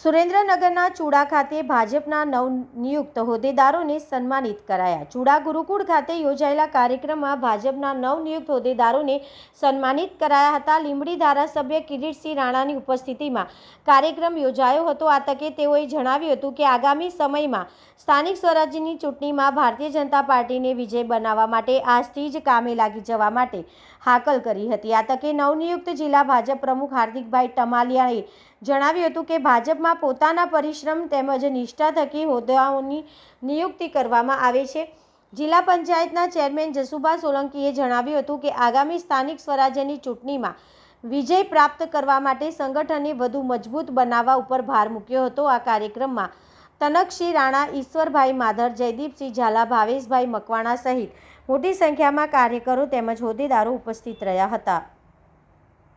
સુરેન્દ્રનગરના ચૂડા ખાતે ભાજપના નવનિયુક્ત હોદ્દેદારોને સન્માનિત કરાયા। ચૂડા ગુરુકુળ ખાતે યોજાયેલા કાર્યક્રમમાં ભાજપના નવનિયુક્ત હોદ્દેદારોને સન્માનિત કરાયા હતા। લીંબડી ધારાસભ્ય કિરીટસિંહ રાણાની ઉપસ્થિતિમાં કાર્યક્રમ યોજાયો હતો। આ તકે તેઓએ જણાવ્યું હતું કે આગામી સમયમાં સ્થાનિક સ્વરાજ્યની ચૂંટણીમાં ભારતીય જનતા પાર્ટીને વિજય બનાવવા માટે આજથી જ કામે લાગી જવા માટે હાકલ કરી હતી। આ તકે નવનિયુક્ત જિલ્લા ભાજપ પ્રમુખ હાર્દિકભાઈ ટમાલિયાએ જણાવ્યું હતું કે ભાજપમાં પોતાના પરિશ્રમ તેમજ નિષ્ઠા થકી હોદ્દાઓની નિયુક્તિ કરવામાં આવે છે। જિલ્લા પંચાયતના ચેરમેન જસુભા સોલંકીએ જણાવ્યું હતું કે આગામી સ્થાનિક સ્વરાજ્યની ચૂંટણીમાં વિજય પ્રાપ્ત કરવા માટે સંગઠનને વધુ મજબૂત બનાવવા ઉપર ભાર મૂક્યો હતો। આ કાર્યક્રમમાં તનકસિંહ રાણા, ઈશ્વરભાઈ માધર, જયદીપસિંહ ઝાલા, ભાવેશભાઈ મકવાણા સહિત મોટી સંખ્યામાં કાર્યકરો તેમજ હોદ્દેદારો ઉપસ્થિત રહ્યા હતા।